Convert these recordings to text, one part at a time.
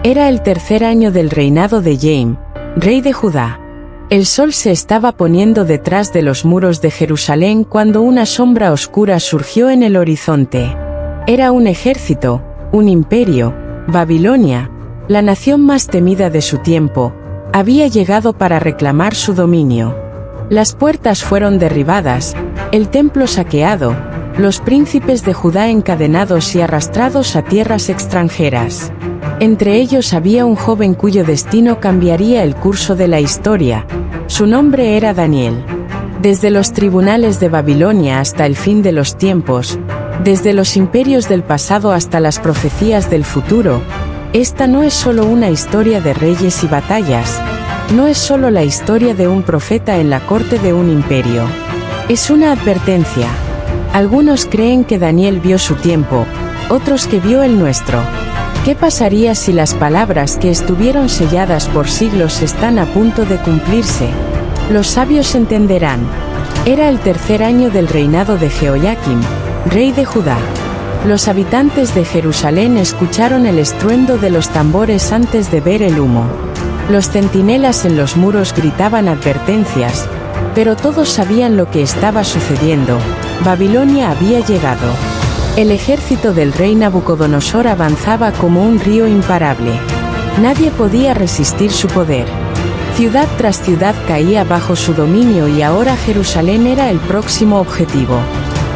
Era el tercer año del reinado de Jaim, rey de Judá. El sol se estaba poniendo detrás de los muros de Jerusalén cuando una sombra oscura surgió en el horizonte. Era un ejército, un imperio. Babilonia, la nación más temida de su tiempo, había llegado para reclamar su dominio. Las puertas fueron derribadas, el templo saqueado, los príncipes de Judá encadenados y arrastrados a tierras extranjeras. Entre ellos había un joven cuyo destino cambiaría el curso de la historia. Su nombre era Daniel. Desde los tribunales de Babilonia hasta el fin de los tiempos, desde los imperios del pasado hasta las profecías del futuro, esta no es solo una historia de reyes y batallas, no es solo la historia de un profeta en la corte de un imperio. Es una advertencia. Algunos creen que Daniel vio su tiempo, otros que vio el nuestro. ¿Qué pasaría si las palabras que estuvieron selladas por siglos están a punto de cumplirse? Los sabios entenderán. Era el tercer año del reinado de Jehoiakim, rey de Judá. Los habitantes de Jerusalén escucharon el estruendo de los tambores antes de ver el humo. Los centinelas en los muros gritaban advertencias, pero todos sabían lo que estaba sucediendo. Babilonia había llegado. El ejército del rey Nabucodonosor avanzaba como un río imparable. Nadie podía resistir su poder. Ciudad tras ciudad caía bajo su dominio y ahora Jerusalén era el próximo objetivo.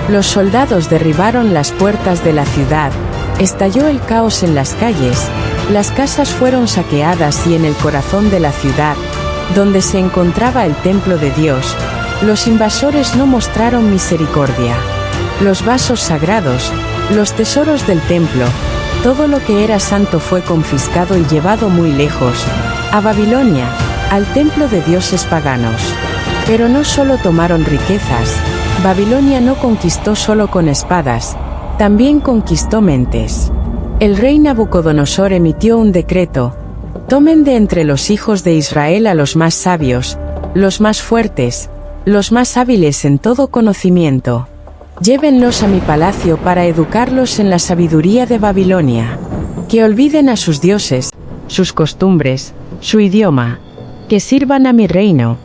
Los soldados derribaron las puertas de la ciudad, estalló el caos en las calles, las casas fueron saqueadas y en el corazón de la ciudad, donde se encontraba el templo de Dios, los invasores no mostraron misericordia. Los vasos sagrados, los tesoros del templo, todo lo que era santo fue confiscado y llevado muy lejos, a Babilonia, al templo de dioses paganos. Pero no solo tomaron riquezas, Babilonia no conquistó solo con espadas, también conquistó mentes. El rey Nabucodonosor emitió un decreto: tomen de entre los hijos de Israel a los más sabios, los más fuertes, los más hábiles en todo conocimiento. Llévenlos a mi palacio para educarlos en la sabiduría de Babilonia. Que olviden a sus dioses, sus costumbres, su idioma. Que sirvan a mi reino.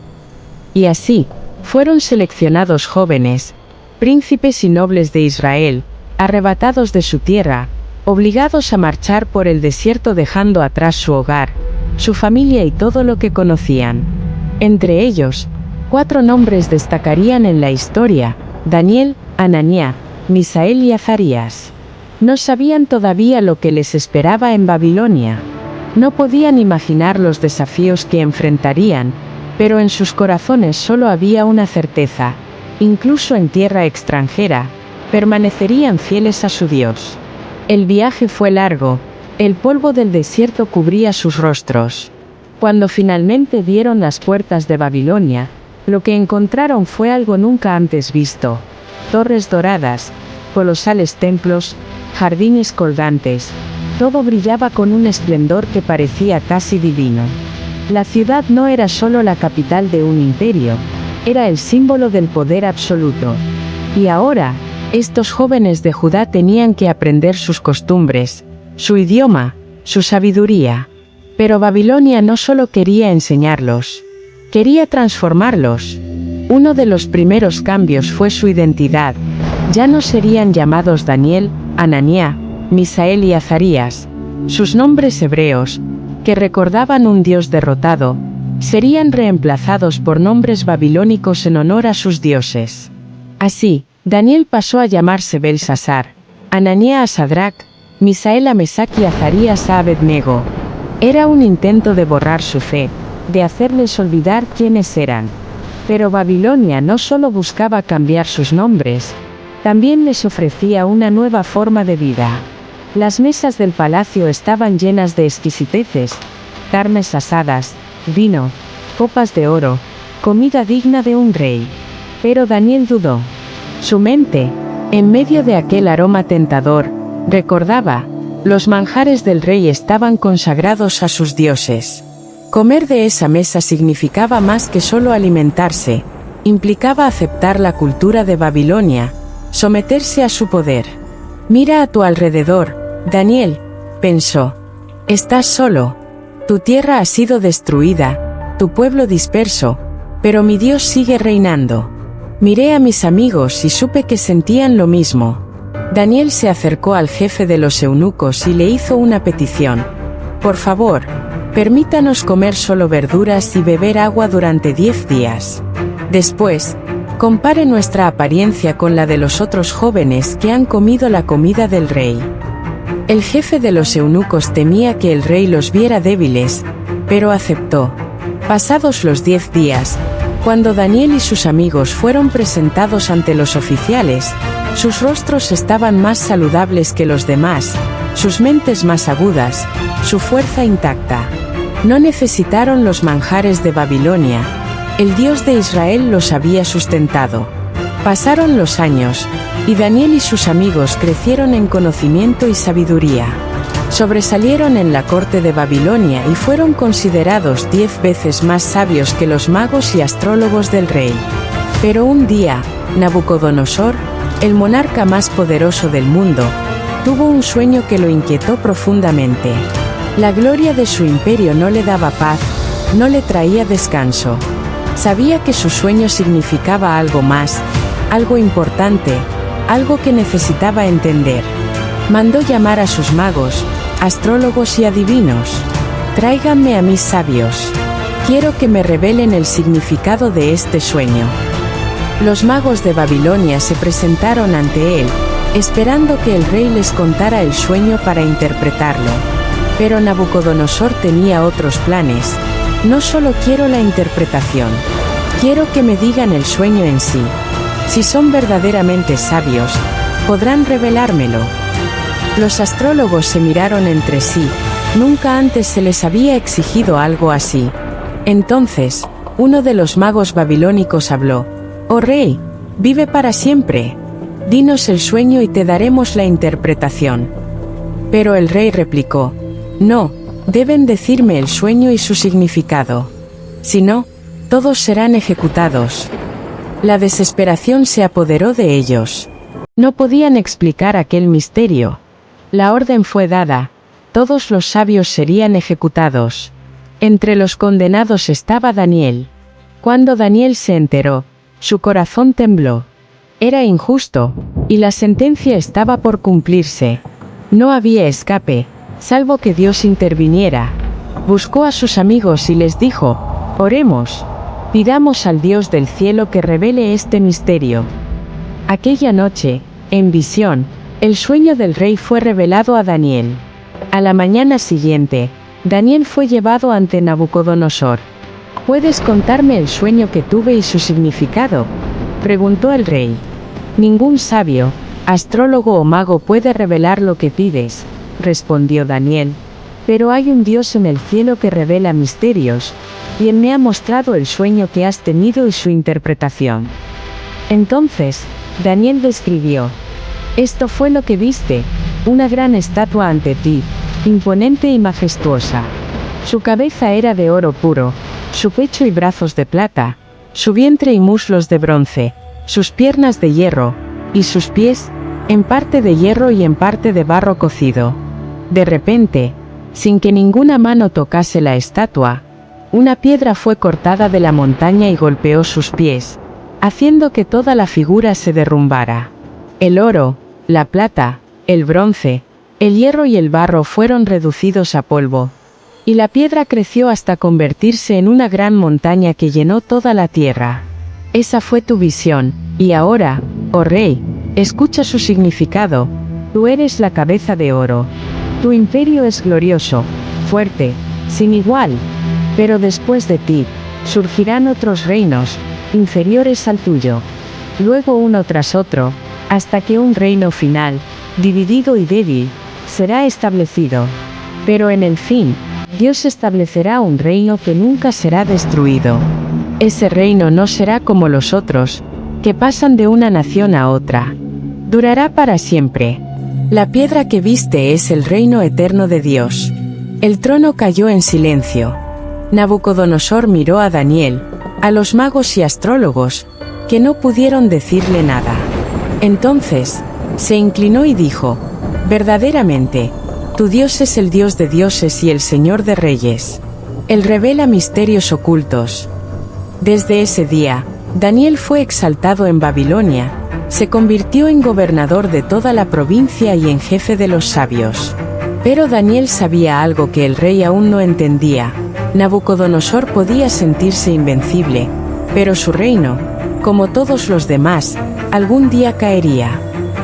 Y así, fueron seleccionados jóvenes, príncipes y nobles de Israel, arrebatados de su tierra, obligados a marchar por el desierto dejando atrás su hogar, su familia y todo lo que conocían. Entre ellos, 4 nombres destacarían en la historia: Daniel, Ananías, Misael y Azarías. No sabían todavía lo que les esperaba en Babilonia. No podían imaginar los desafíos que enfrentarían, pero en sus corazones solo había una certeza: incluso en tierra extranjera, permanecerían fieles a su Dios. El viaje fue largo, el polvo del desierto cubría sus rostros. Cuando finalmente dieron las puertas de Babilonia, lo que encontraron fue algo nunca antes visto: torres doradas, colosales templos, jardines colgantes. Todo brillaba con un esplendor que parecía casi divino. La ciudad no era solo la capital de un imperio, era el símbolo del poder absoluto. Y ahora, estos jóvenes de Judá tenían que aprender sus costumbres, su idioma, su sabiduría. Pero Babilonia no solo quería enseñarlos, quería transformarlos. Uno de los primeros cambios fue su identidad. Ya no serían llamados Daniel, Ananías, Misael y Azarías. Sus nombres hebreos, que recordaban un dios derrotado, serían reemplazados por nombres babilónicos en honor a sus dioses. Así, Daniel pasó a llamarse Belsasar, Ananías a Sadrac, Misael a Mesac y Azarías a Abednego. Era un intento de borrar su fe, de hacerles olvidar quiénes eran. Pero Babilonia no solo buscaba cambiar sus nombres, también les ofrecía una nueva forma de vida. Las mesas del palacio estaban llenas de exquisiteces, carnes asadas, vino, copas de oro, comida digna de un rey. Pero Daniel dudó. Su mente, en medio de aquel aroma tentador, recordaba: los manjares del rey estaban consagrados a sus dioses. Comer de esa mesa significaba más que solo alimentarse, implicaba aceptar la cultura de Babilonia, someterse a su poder. Mira a tu alrededor, Daniel, pensó. Estás solo. Tu tierra ha sido destruida, tu pueblo disperso, pero mi Dios sigue reinando. Miré a mis amigos y supe que sentían lo mismo. Daniel se acercó al jefe de los eunucos y le hizo una petición. Por favor, permítanos comer solo verduras y beber agua durante 10 días. Después, compare nuestra apariencia con la de los otros jóvenes que han comido la comida del rey. El jefe de los eunucos temía que el rey los viera débiles, pero aceptó. Pasados los 10 días, cuando Daniel y sus amigos fueron presentados ante los oficiales, sus rostros estaban más saludables que los demás, sus mentes más agudas, su fuerza intacta. No necesitaron los manjares de Babilonia, el Dios de Israel los había sustentado. Pasaron los años, y Daniel y sus amigos crecieron en conocimiento y sabiduría. Sobresalieron en la corte de Babilonia y fueron considerados 10 veces más sabios que los magos y astrólogos del rey. Pero un día, Nabucodonosor, el monarca más poderoso del mundo, tuvo un sueño que lo inquietó profundamente. La gloria de su imperio no le daba paz, no le traía descanso. Sabía que su sueño significaba algo más, algo importante, algo que necesitaba entender. Mandó llamar a sus magos, astrólogos y adivinos. Tráiganme a mis sabios. Quiero que me revelen el significado de este sueño. Los magos de Babilonia se presentaron ante él, esperando que el rey les contara el sueño para interpretarlo. Pero Nabucodonosor tenía otros planes. No solo quiero la interpretación, quiero que me digan el sueño en sí. Si son verdaderamente sabios, podrán revelármelo. Los astrólogos se miraron entre sí, nunca antes se les había exigido algo así. Entonces, uno de los magos babilónicos habló: «Oh rey, vive para siempre. Dinos el sueño y te daremos la interpretación». Pero el rey replicó: «No, deben decirme el sueño y su significado. Si no, todos serán ejecutados». La desesperación se apoderó de ellos. No podían explicar aquel misterio. La orden fue dada, todos los sabios serían ejecutados. Entre los condenados estaba Daniel. Cuando Daniel se enteró, su corazón tembló. Era injusto, y la sentencia estaba por cumplirse. No había escape, salvo que Dios interviniera. Buscó a sus amigos y les dijo: «Oremos. Pidamos al Dios del cielo que revele este misterio». Aquella noche, en visión, el sueño del rey fue revelado a Daniel. A la mañana siguiente, Daniel fue llevado ante Nabucodonosor. «¿Puedes contarme el sueño que tuve y su significado?», preguntó el rey. «Ningún sabio, astrólogo o mago puede revelar lo que pides», respondió Daniel. «Pero hay un Dios en el cielo que revela misterios, quien me ha mostrado el sueño que has tenido y su interpretación». Entonces, Daniel describió: «Esto fue lo que viste, una gran estatua ante ti, imponente y majestuosa. Su cabeza era de oro puro, su pecho y brazos de plata, su vientre y muslos de bronce, sus piernas de hierro, y sus pies, en parte de hierro y en parte de barro cocido». De repente, sin que ninguna mano tocase la estatua, una piedra fue cortada de la montaña y golpeó sus pies, haciendo que toda la figura se derrumbara. El oro, la plata, el bronce, el hierro y el barro fueron reducidos a polvo, y la piedra creció hasta convertirse en una gran montaña que llenó toda la tierra. Esa fue tu visión, y ahora, oh rey, escucha su significado. Tú eres la cabeza de oro. Tu imperio es glorioso, fuerte, sin igual. Pero después de ti, surgirán otros reinos, inferiores al tuyo. Luego uno tras otro, hasta que un reino final, dividido y débil, será establecido. Pero en el fin, Dios establecerá un reino que nunca será destruido. Ese reino no será como los otros, que pasan de una nación a otra. Durará para siempre. La piedra que viste es el reino eterno de Dios. El trono cayó en silencio. Nabucodonosor miró a Daniel, a los magos y astrólogos, que no pudieron decirle nada. Entonces, se inclinó y dijo: «Verdaderamente, Tu Dios es el Dios de dioses y el Señor de reyes. Él revela misterios ocultos. Desde ese día, Daniel fue exaltado en Babilonia, se convirtió en gobernador de toda la provincia y en jefe de los sabios. Pero Daniel sabía algo que el rey aún no entendía. Nabucodonosor podía sentirse invencible, pero su reino, como todos los demás, algún día caería.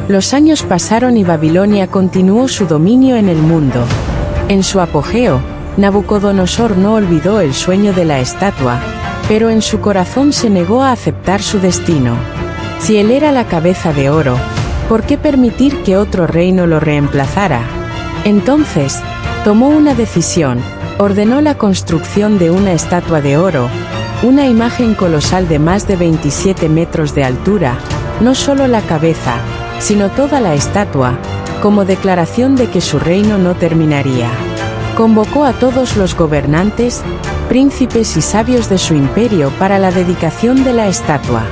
Los años pasaron y Babilonia continuó su dominio en el mundo. En su apogeo, Nabucodonosor no olvidó el sueño de la estatua, pero en su corazón se negó a aceptar su destino. Si él era la cabeza de oro, ¿por qué permitir que otro reino lo reemplazara? Entonces, tomó una decisión, ordenó la construcción de una estatua de oro, una imagen colosal de más de 27 metros de altura, no solo la cabeza, sino toda la estatua, como declaración de que su reino no terminaría. Convocó a todos los gobernantes, príncipes y sabios de su imperio para la dedicación de la estatua.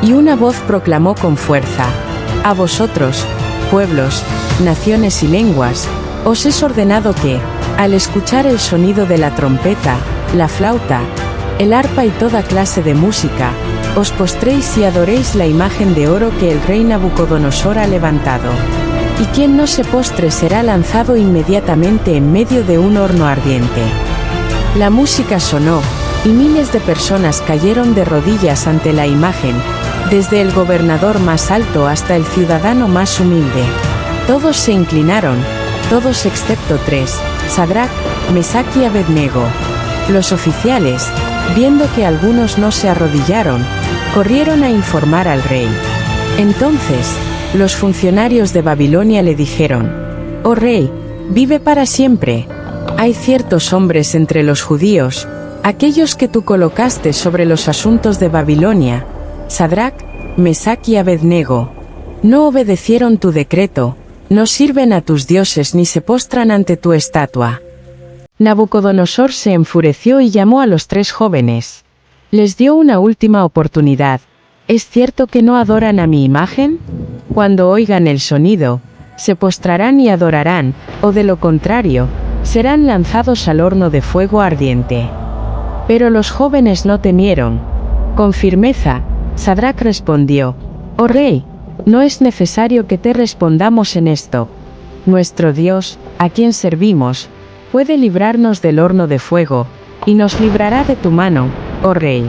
Y una voz proclamó con fuerza: a vosotros, pueblos, naciones y lenguas, os es ordenado que, al escuchar el sonido de la trompeta, la flauta, el arpa y toda clase de música, os postréis y adoréis la imagen de oro que el rey Nabucodonosor ha levantado. Y quien no se postre será lanzado inmediatamente en medio de un horno ardiente. La música sonó, y miles de personas cayeron de rodillas ante la imagen, desde el gobernador más alto hasta el ciudadano más humilde. Todos se inclinaron, todos excepto tres: Sadrac, Mesac y Abednego. Los oficiales, viendo que algunos no se arrodillaron, corrieron a informar al rey. Entonces, los funcionarios de Babilonia le dijeron: «Oh rey, vive para siempre. Hay ciertos hombres entre los judíos, aquellos que tú colocaste sobre los asuntos de Babilonia, Sadrac, Mesac y Abednego. No obedecieron tu decreto, no sirven a tus dioses ni se postran ante tu estatua». Nabucodonosor se enfureció y llamó a los tres jóvenes. Les dio una última oportunidad. ¿Es cierto que no adoran a mi imagen? Cuando oigan el sonido, se postrarán y adorarán, o de lo contrario, serán lanzados al horno de fuego ardiente. Pero los jóvenes no temieron. Con firmeza, Sadrac respondió: «Oh rey, no es necesario que te respondamos en esto. Nuestro Dios, a quien servimos, puede librarnos del horno de fuego, y nos librará de tu mano, oh rey.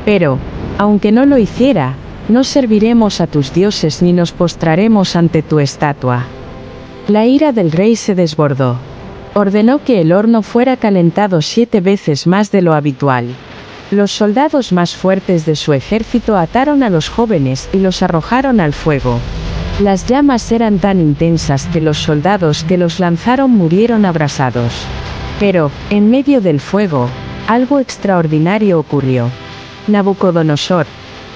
Pero, aunque no lo hiciera, no serviremos a tus dioses ni nos postraremos ante tu estatua». La ira del rey se desbordó. Ordenó que el horno fuera calentado 7 veces más de lo habitual. Los soldados más fuertes de su ejército ataron a los jóvenes y los arrojaron al fuego. Las llamas eran tan intensas que los soldados que los lanzaron murieron abrasados. Pero, en medio del fuego, algo extraordinario ocurrió. Nabucodonosor,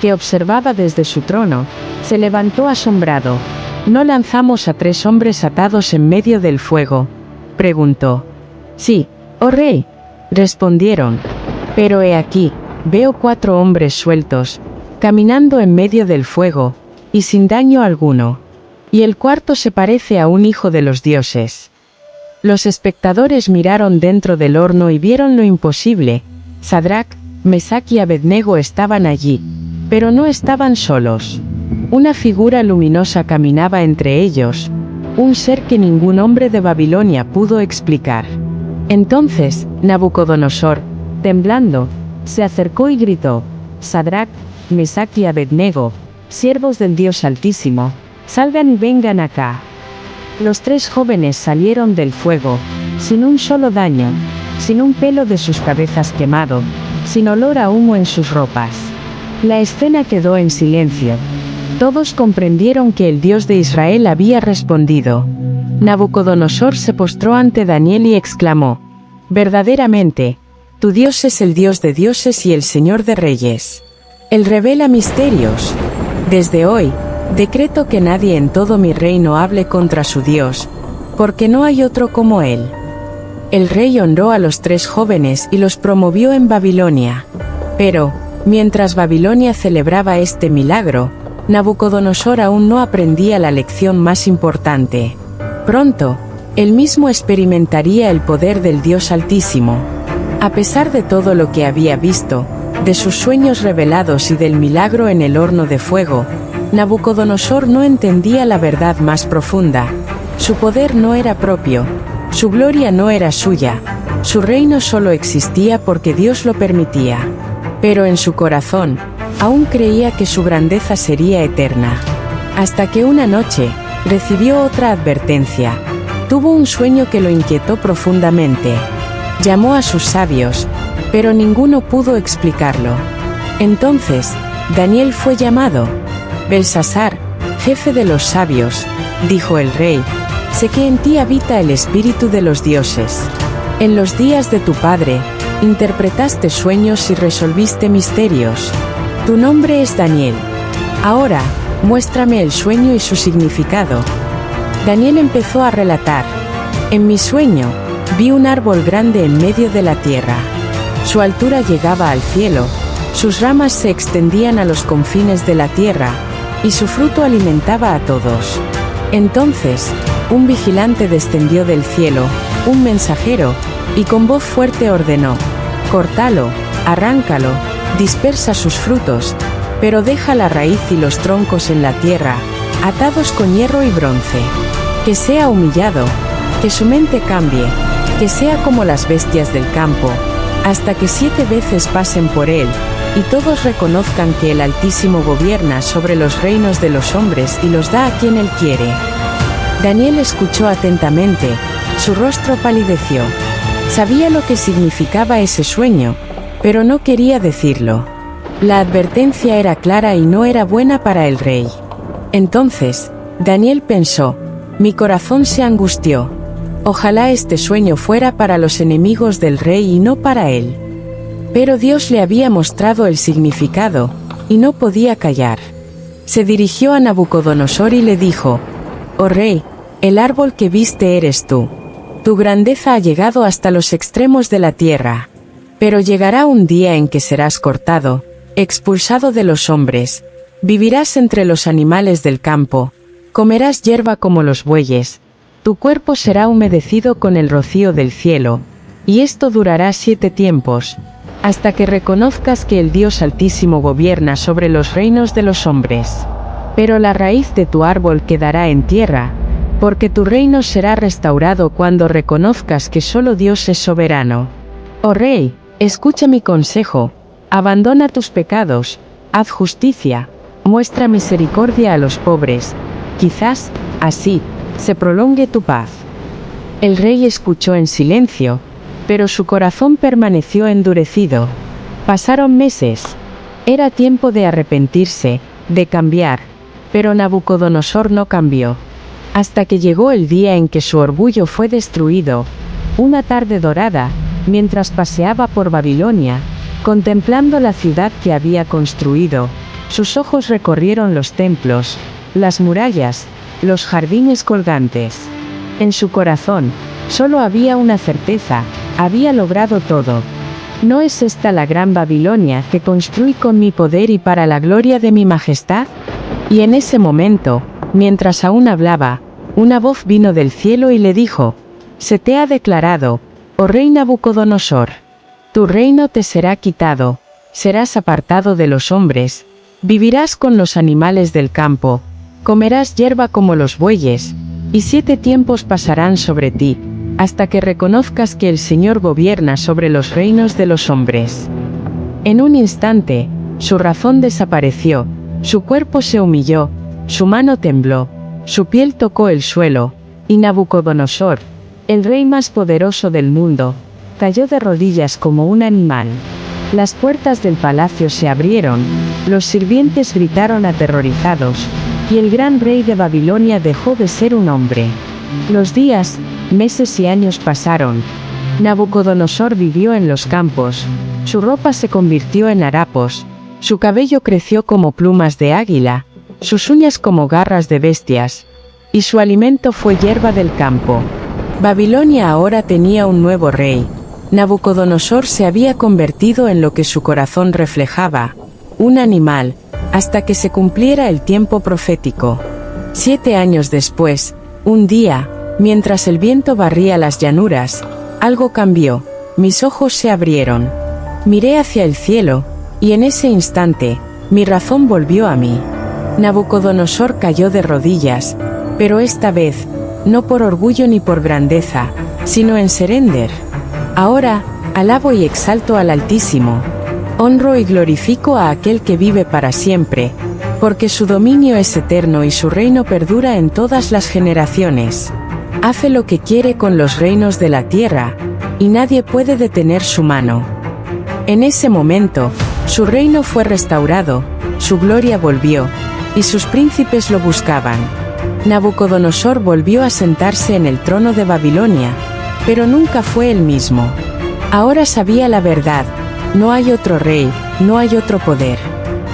que observaba desde su trono, se levantó asombrado. «¿No lanzamos a 3 hombres atados en medio del fuego?», preguntó. «Sí, oh rey», respondieron. «Pero he aquí, veo 4 hombres sueltos, caminando en medio del fuego, y sin daño alguno. Y el cuarto se parece a un hijo de los dioses». Los espectadores miraron dentro del horno y vieron lo imposible. Sadrac, Mesac y Abednego estaban allí, pero no estaban solos. Una figura luminosa caminaba entre ellos, un ser que ningún hombre de Babilonia pudo explicar. Entonces, Nabucodonosor, temblando, se acercó y gritó: «Sadrac, Mesac y Abednego, siervos del Dios Altísimo, salgan y vengan acá». Los 3 jóvenes salieron del fuego, sin un solo daño, sin un pelo de sus cabezas quemado, sin olor a humo en sus ropas. La escena quedó en silencio. Todos comprendieron que el Dios de Israel había respondido. Nabucodonosor se postró ante Daniel y exclamó: «Verdaderamente, tu Dios es el Dios de dioses y el Señor de reyes. Él revela misterios. Desde hoy, decreto que nadie en todo mi reino hable contra su Dios, porque no hay otro como él». El rey honró a los 3 jóvenes y los promovió en Babilonia. Pero, mientras Babilonia celebraba este milagro, Nabucodonosor aún no aprendía la lección más importante. Pronto, Él mismo experimentaría el poder del Dios Altísimo. A pesar de todo lo que había visto, de sus sueños revelados y del milagro en el horno de fuego, Nabucodonosor no entendía la verdad más profunda. Su poder no era propio, su gloria no era suya, su reino solo existía porque Dios lo permitía. Pero en su corazón, aún creía que su grandeza sería eterna. Hasta que una noche, recibió otra advertencia. Tuvo un sueño que lo inquietó profundamente. Llamó a sus sabios, pero ninguno pudo explicarlo. Entonces, Daniel fue llamado. Belsasar, jefe de los sabios, dijo el rey, sé que en ti habita el espíritu de los dioses. En los días de tu padre, interpretaste sueños y resolviste misterios. Tu nombre es Daniel. Ahora, muéstrame el sueño y su significado. Daniel empezó a relatar. En mi sueño, vi un árbol grande en medio de la tierra. Su altura llegaba al cielo, sus ramas se extendían a los confines de la tierra, y su fruto alimentaba a todos. Entonces, un vigilante descendió del cielo, un mensajero, y con voz fuerte ordenó: córtalo, arráncalo, dispersa sus frutos, pero deja la raíz y los troncos en la tierra, atados con hierro y bronce. Que sea humillado, que su mente cambie, que sea como las bestias del campo, hasta que 7 veces pasen por él, y todos reconozcan que el Altísimo gobierna sobre los reinos de los hombres y los da a quien él quiere. Daniel escuchó atentamente, su rostro palideció. Sabía lo que significaba ese sueño, pero no quería decirlo. La advertencia era clara y no era buena para el rey. Entonces, Daniel pensó, mi corazón se angustió. Ojalá este sueño fuera para los enemigos del rey y no para él. Pero Dios le había mostrado el significado, y no podía callar. Se dirigió a Nabucodonosor y le dijo: oh rey, el árbol que viste eres tú. Tu grandeza ha llegado hasta los extremos de la tierra. Pero llegará un día en que serás cortado, expulsado de los hombres. Vivirás entre los animales del campo. Comerás hierba como los bueyes. Tu cuerpo será humedecido con el rocío del cielo. Y esto durará 7 tiempos, hasta que reconozcas que el Dios Altísimo gobierna sobre los reinos de los hombres. Pero la raíz de tu árbol quedará en tierra, porque tu reino será restaurado cuando reconozcas que solo Dios es soberano. Oh rey, escucha mi consejo, abandona tus pecados, haz justicia, muestra misericordia a los pobres, quizás, así, se prolongue tu paz. El rey escuchó en silencio, pero su corazón permaneció endurecido. Pasaron meses. Era tiempo de arrepentirse, de cambiar, pero Nabucodonosor no cambió. Hasta que llegó el día en que su orgullo fue destruido. Una tarde dorada, mientras paseaba por Babilonia, contemplando la ciudad que había construido, sus ojos recorrieron los templos, las murallas, los jardines colgantes. En su corazón, solo había una certeza: había logrado todo. ¿No es esta la gran Babilonia que construí con mi poder y para la gloria de mi majestad? Y en ese momento, mientras aún hablaba, una voz vino del cielo y le dijo: se te ha declarado, oh rey Nabucodonosor, tu reino te será quitado, serás apartado de los hombres, vivirás con los animales del campo, comerás hierba como los bueyes, y 7 tiempos pasarán sobre ti, hasta que reconozcas que el Señor gobierna sobre los reinos de los hombres. En un instante, su razón desapareció, su cuerpo se humilló, su mano tembló, su piel tocó el suelo, y Nabucodonosor, el rey más poderoso del mundo, cayó de rodillas como un animal. Las puertas del palacio se abrieron, los sirvientes gritaron aterrorizados, y el gran rey de Babilonia dejó de ser un hombre. Los días, meses y años pasaron. Nabucodonosor vivió en los campos, su ropa se convirtió en harapos, su cabello creció como plumas de águila, sus uñas como garras de bestias, y su alimento fue hierba del campo. Babilonia ahora tenía un nuevo rey. Nabucodonosor se había convertido en lo que su corazón reflejaba, un animal, hasta que se cumpliera el tiempo profético. 7 años después, un día, Mientras el viento barría las llanuras, algo cambió, mis ojos se abrieron. Miré hacia el cielo, y en ese instante, mi razón volvió a mí. Nabucodonosor cayó de rodillas, pero esta vez, no por orgullo ni por grandeza, sino en surrender. Ahora, alabo y exalto al Altísimo. Honro y glorifico a aquel que vive para siempre, porque su dominio es eterno y su reino perdura en todas las generaciones. Hace lo que quiere con los reinos de la tierra, y nadie puede detener su mano. En ese momento, su reino fue restaurado, su gloria volvió, y sus príncipes lo buscaban. Nabucodonosor volvió a sentarse en el trono de Babilonia, pero nunca fue el mismo. Ahora sabía la verdad, no hay otro rey, no hay otro poder.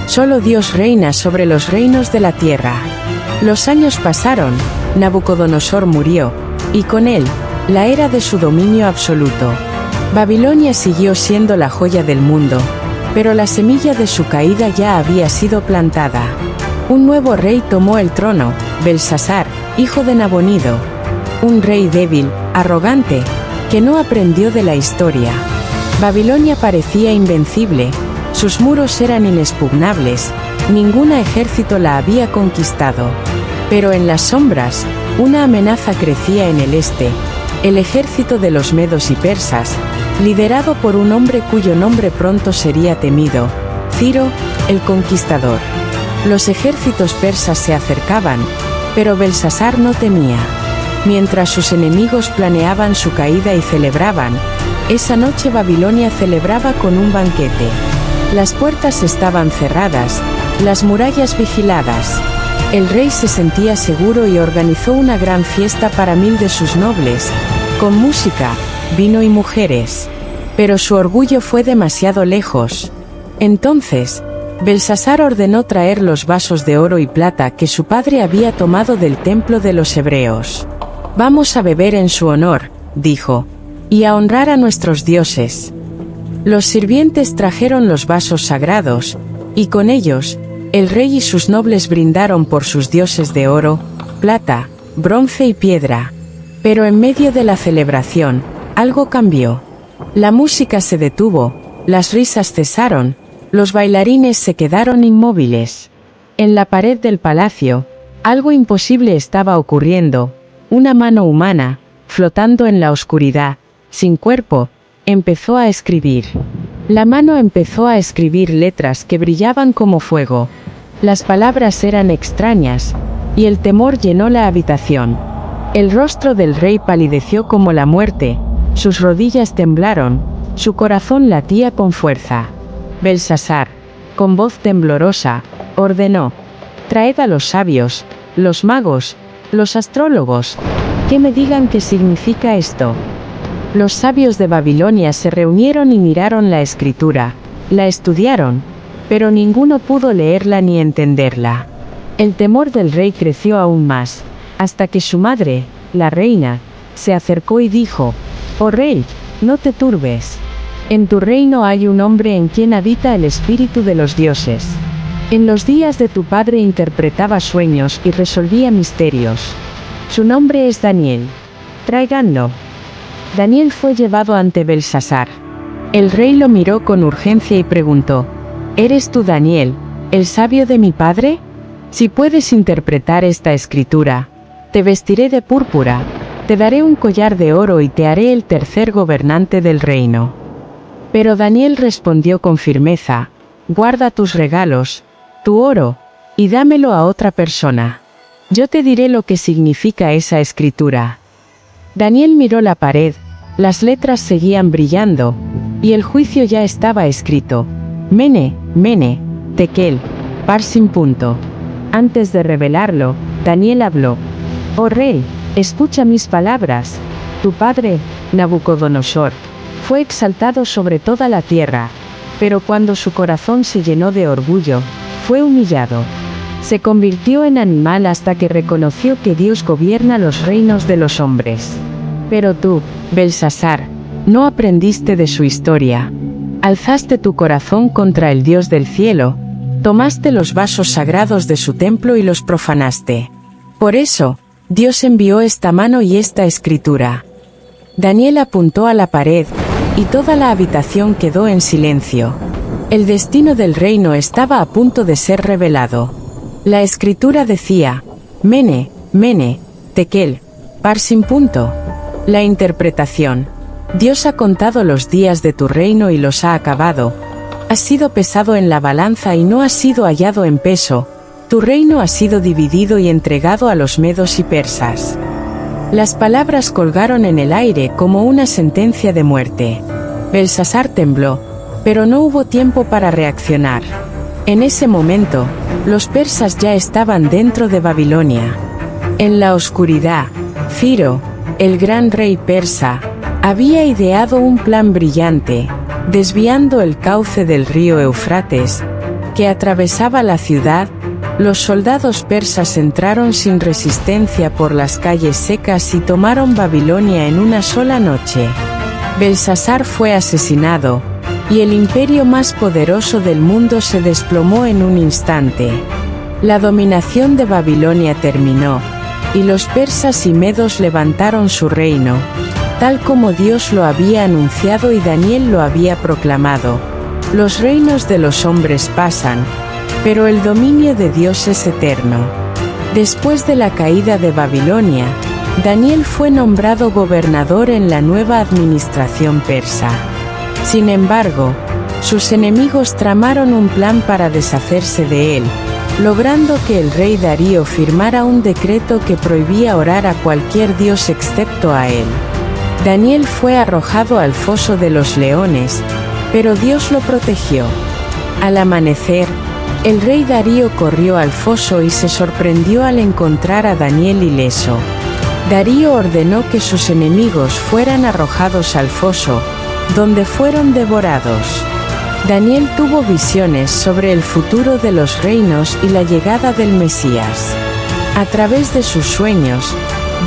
Solo Dios reina sobre los reinos de la tierra. Los años pasaron, Nabucodonosor murió, y con él, la era de su dominio absoluto. Babilonia siguió siendo la joya del mundo, pero la semilla de su caída ya había sido plantada. Un nuevo rey tomó el trono, Belsasar, hijo de Nabonido. Un rey débil, arrogante, que no aprendió de la historia. Babilonia parecía invencible, sus muros eran inexpugnables, ningún ejército la había conquistado. Pero en las sombras, una amenaza crecía en el este, el ejército de los medos y persas, liderado por un hombre cuyo nombre pronto sería temido, Ciro, el Conquistador. Los ejércitos persas se acercaban, pero Belsasar no temía. Mientras sus enemigos planeaban su caída y celebraban, esa noche Babilonia celebraba con un banquete. Las puertas estaban cerradas, las murallas vigiladas. El rey se sentía seguro y organizó una gran fiesta para 1000 de sus nobles, con música, vino y mujeres. Pero su orgullo fue demasiado lejos. Entonces, Belsasar ordenó traer los vasos de oro y plata que su padre había tomado del templo de los hebreos. «Vamos a beber en su honor», dijo, «y a honrar a nuestros dioses». Los sirvientes trajeron los vasos sagrados, y con ellos, el rey y sus nobles brindaron por sus dioses de oro, plata, bronce y piedra. Pero en medio de la celebración, algo cambió. La música se detuvo, las risas cesaron, los bailarines se quedaron inmóviles. En la pared del palacio, algo imposible estaba ocurriendo. Una mano humana, flotando en la oscuridad, sin cuerpo, empezó a escribir. La mano empezó a escribir letras que brillaban como fuego. Las palabras eran extrañas, y el temor llenó la habitación. El rostro del rey palideció como la muerte, sus rodillas temblaron, su corazón latía con fuerza. Belsasar, con voz temblorosa, ordenó: «Traed a los sabios, los magos, los astrólogos, que me digan qué significa esto». Los sabios de Babilonia se reunieron y miraron la escritura, la estudiaron, pero ninguno pudo leerla ni entenderla. El temor del rey creció aún más, hasta que su madre, la reina, se acercó y dijo: «Oh rey, no te turbes. En tu reino hay un hombre en quien habita el espíritu de los dioses. En los días de tu padre interpretaba sueños y resolvía misterios. Su nombre es Daniel. Tráiganlo». Daniel fue llevado ante Belsasar. El rey lo miró con urgencia y preguntó: «¿Eres tú Daniel, el sabio de mi padre? Si puedes interpretar esta escritura, te vestiré de púrpura, te daré un collar de oro y te haré el tercer gobernante del reino». Pero Daniel respondió con firmeza: «Guarda tus regalos, tu oro, y dámelo a otra persona. Yo te diré lo que significa esa escritura». Daniel miró la pared, las letras seguían brillando, y el juicio ya estaba escrito: Mene, Mene, Tekel, Parsin. Antes de revelarlo, Daniel habló: «Oh rey, escucha mis palabras. Tu padre, Nabucodonosor, fue exaltado sobre toda la tierra, pero cuando su corazón se llenó de orgullo, fue humillado. Se convirtió en animal hasta que reconoció que Dios gobierna los reinos de los hombres. Pero tú, Belsasar, no aprendiste de su historia. Alzaste tu corazón contra el Dios del cielo, tomaste los vasos sagrados de su templo y los profanaste. Por eso, Dios envió esta mano y esta escritura. Daniel apuntó a la pared, y toda la habitación quedó en silencio. El destino del reino estaba a punto de ser revelado. La escritura decía, Mene, Mene, Tekel, Parsin. La interpretación. Dios ha contado los días de tu reino y los ha acabado. Has sido pesado en la balanza y no has sido hallado en peso. Tu reino ha sido dividido y entregado a los medos y persas. Las palabras colgaron en el aire como una sentencia de muerte. Belsasar tembló, pero no hubo tiempo para reaccionar. En ese momento, los persas ya estaban dentro de Babilonia. En la oscuridad, Ciro, el gran rey persa, había ideado un plan brillante, desviando el cauce del río Éufrates, que atravesaba la ciudad. Los soldados persas entraron sin resistencia por las calles secas y tomaron Babilonia en una sola noche. Belsasar fue asesinado, y el imperio más poderoso del mundo se desplomó en un instante. La dominación de Babilonia terminó, y los persas y medos levantaron su reino, tal como Dios lo había anunciado y Daniel lo había proclamado. Los reinos de los hombres pasan, pero el dominio de Dios es eterno. Después de la caída de Babilonia, Daniel fue nombrado gobernador en la nueva administración persa. Sin embargo, sus enemigos tramaron un plan para deshacerse de él, logrando que el rey Darío firmara un decreto que prohibía orar a cualquier dios excepto a él. Daniel fue arrojado al foso de los leones, pero Dios lo protegió. Al amanecer, el rey Darío corrió al foso y se sorprendió al encontrar a Daniel ileso. Darío ordenó que sus enemigos fueran arrojados al foso, donde fueron devorados. Daniel tuvo visiones sobre el futuro de los reinos y la llegada del Mesías. A través de sus sueños,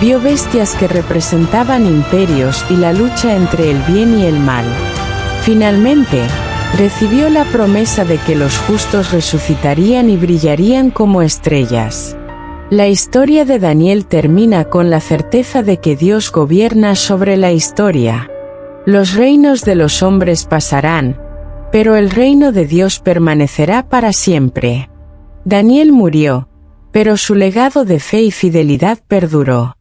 vio bestias que representaban imperios y la lucha entre el bien y el mal. Finalmente, recibió la promesa de que los justos resucitarían y brillarían como estrellas. La historia de Daniel termina con la certeza de que Dios gobierna sobre la historia. Los reinos de los hombres pasarán, pero el reino de Dios permanecerá para siempre. Daniel murió, pero su legado de fe y fidelidad perduró.